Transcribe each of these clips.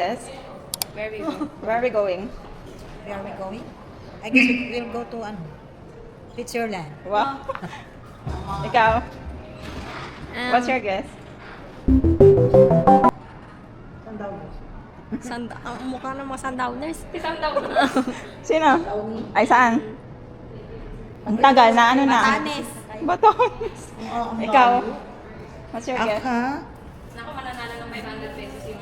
Yes. Where we go? Where are we going? Where are we going? I guess we'll go to Switzerland. Wow. Ikaw? What's your guess? Ang mukha ng mga sundowners. Sundowners. Sino? Ay, saan? Ang tagal na ano na? Batanes. Batanes. Ikaw? What's your guess? Aha. Naku, mananalo ng 500 pesos yung...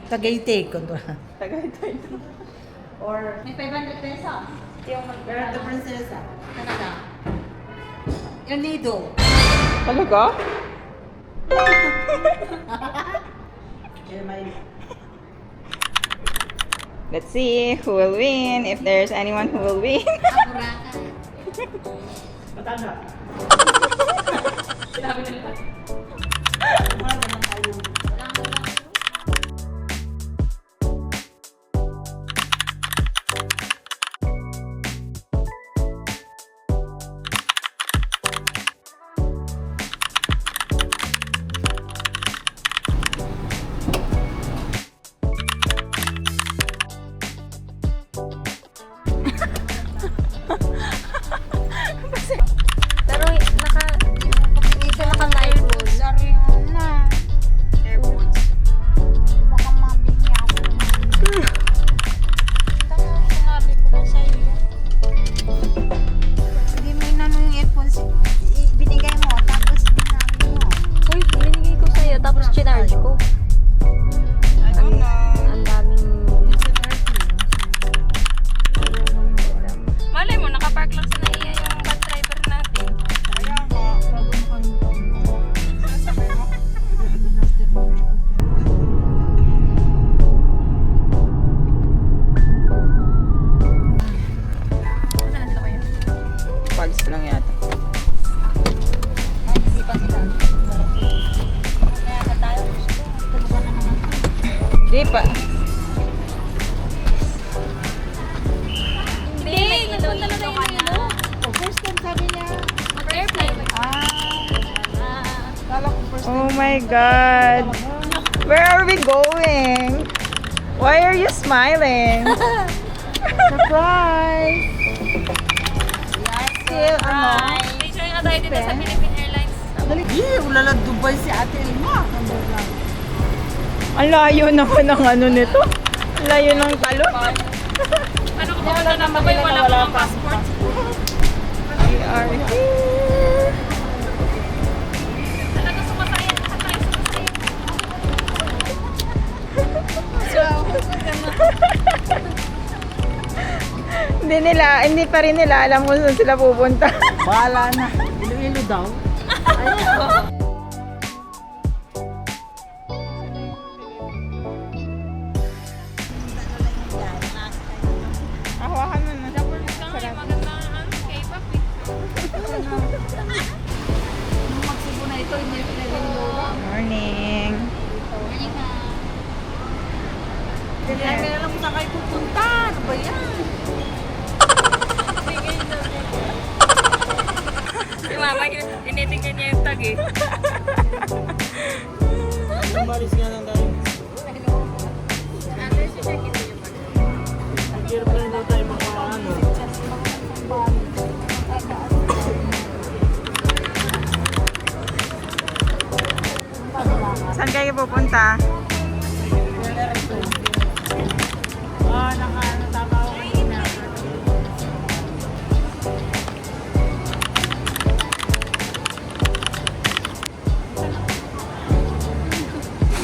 Tagaytay ko to. Tagaytay to. Or, May 500 pesos. yung The Princesa. Talaga. El Nido. talaga? Let's see who will win, if there's anyone who will win. Pero dito naka-night mode. Sariana. Airports. Baka mabili ako. Sinabi ko na sa'yo. Hindi mo inano yung earphones. Binigay mo. Tapos binabi mo. Uy, binigay ko sa'yo tapos chinarge ko. I don't know. Ang daming... Malay mo, nakapark lang sa naiya yung bad driver natin. Kaya nga. Bago mo kami Saan sila kayo? Pags ko lang yata. Hindi pa sila. Kaya na tayo. Tulugan na naman. Di pa. Hindi, nagpunta na tayo ng ilo. First time sabi niya. Mag-airplane. Kala ko first Oh my God. Where are we going? Why are you smiling? Surprise! Still, ano? Picture nga tayo dito sa Philippine Airlines. Dali. Ulala Dubai si Ate Elma. Ang layo naman ng ano nito. Ang layo ng talon. Ano kung pumunta ng Dubai, wala pa ang passport? We are here. Talaga sumasayan, sumasayan. Hindi pa rin nila alam kung saan sila pupunta. Bahala na. Iloilo daw. Hawakan mo na. K-pop eh. Nung magsibo na ito, hindi ko na binulong. Morning. Kaya alam mo saan kayo pupunta. Ano ba yan? Si mama, tinitingnan niya yung tag eh. Balis nga lang tayo. Nag-airplane daw tayo makaano. Saan kayo pupunta? Nakatama ako kanina.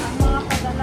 Ang mga padala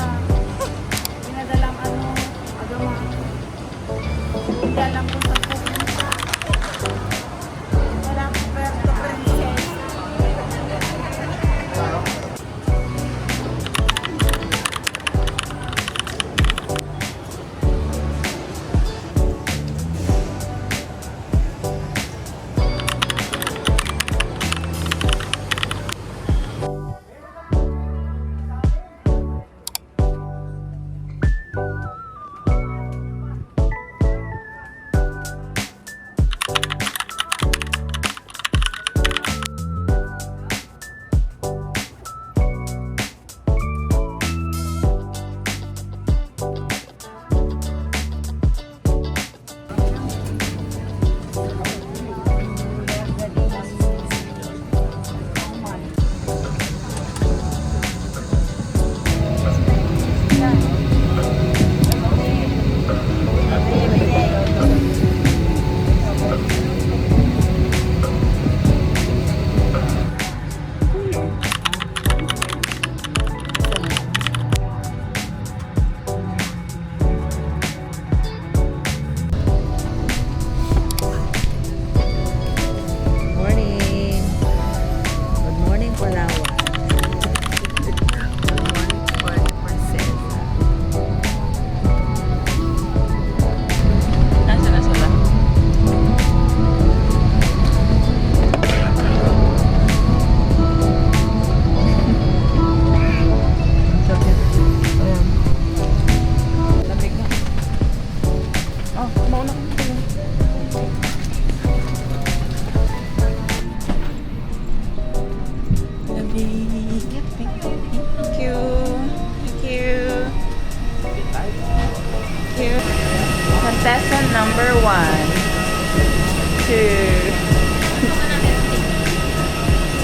Session number 1, 2,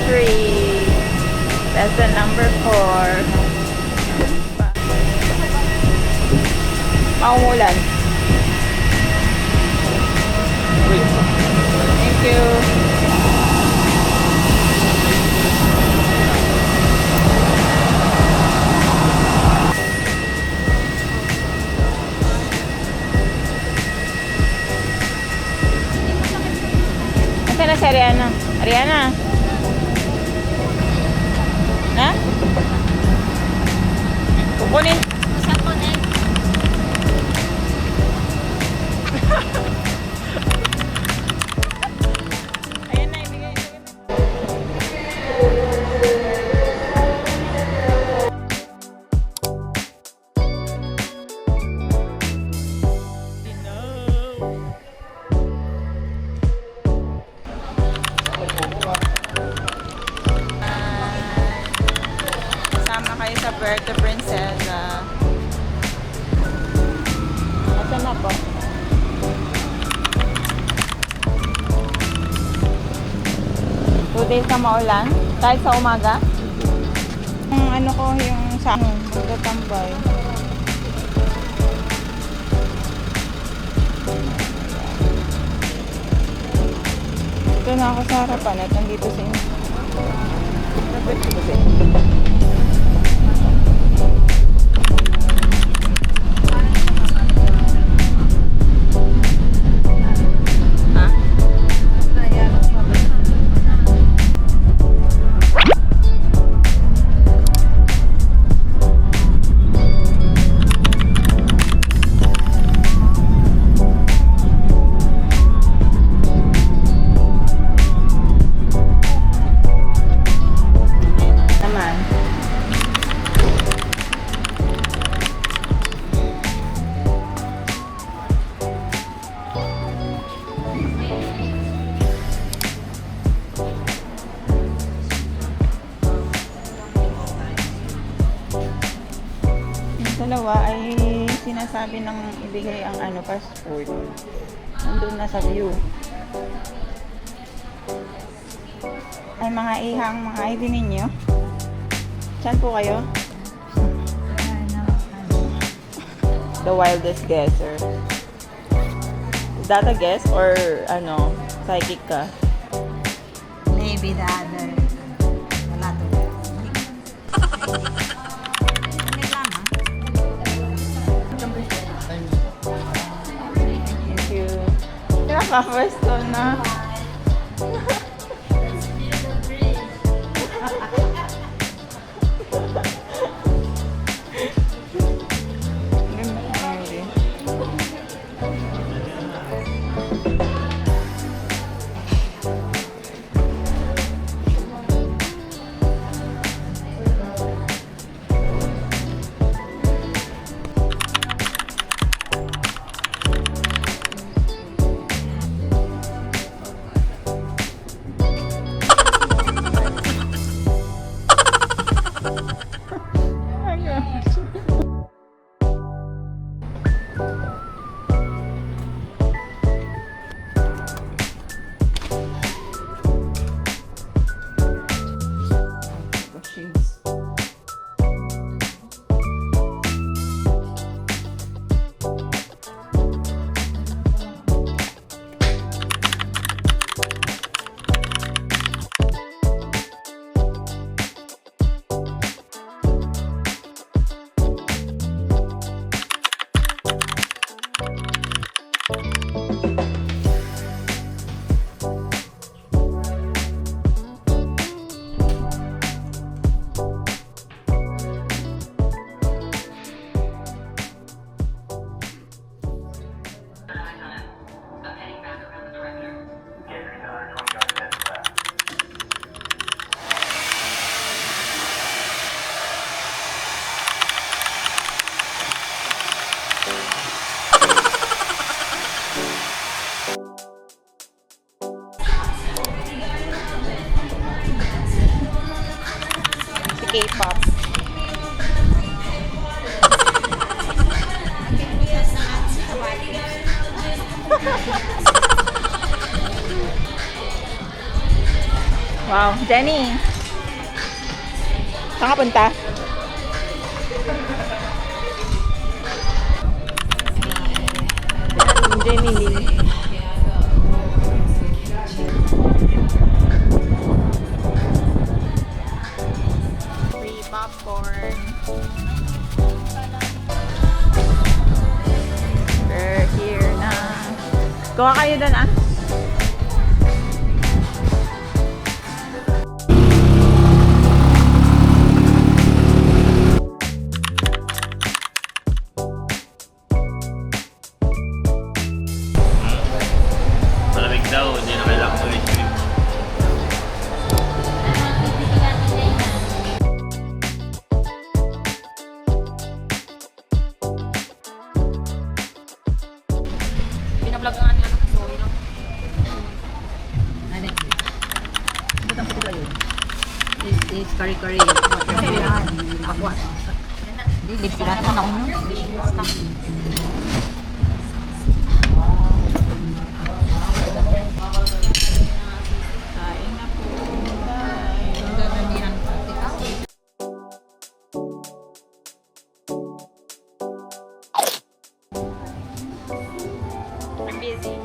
3. Lesson number 4. Maumulan. Thank you. Nasaan na si Ariana? Ariana? Ha? Kukunin. Ayan na, ibigay. Kasama kayo sa Puerto Princesa. Asan na po? Two days na maulan? Kahit sa umaga? Yung ano ko, yung sa magtatambay. Ito na ako sa harapan at nandito sa inyo. Ha? Naman. Yung dalawa ay sinasabi ng ibigay ang ano passport. Nandun na sa view. Ay mga ihang, mga ID ninyo. Saan po kayo? The wildest guesser. Is that a guess or ano, psychic ka? Maybe the other. Wala to. Hindi lang, ha? Thank you. Nakaka-first na. K-pop. Wow, Jenny. Saan ka punta? Jenny Lee. Free popcorn. We're here na. Gawa kayo doon ah. Malamig daw, hindi na kailangan ko ice cream. Binablog nga niya. Sorry lang. Ano? Ba't ang putula yun? Is kari-kari. Ako. Hindi, lipilan naman ako nun. Kain na po. Bye. Ang gagamihan ko. I'm busy.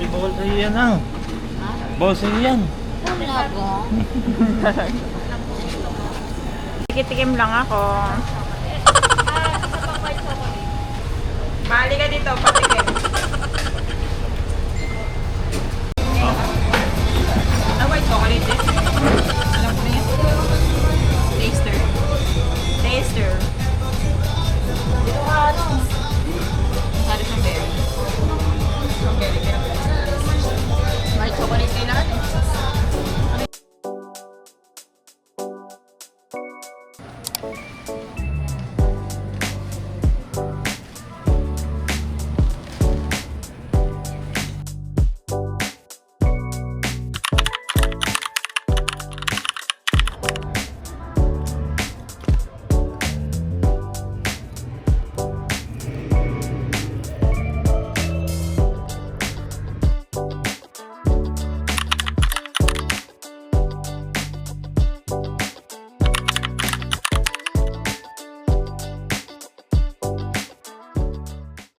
Eh, bawal sa'yo yan ah. Bawal sa'yo yan. Tikim lang ako. Bali ka dito, patikim.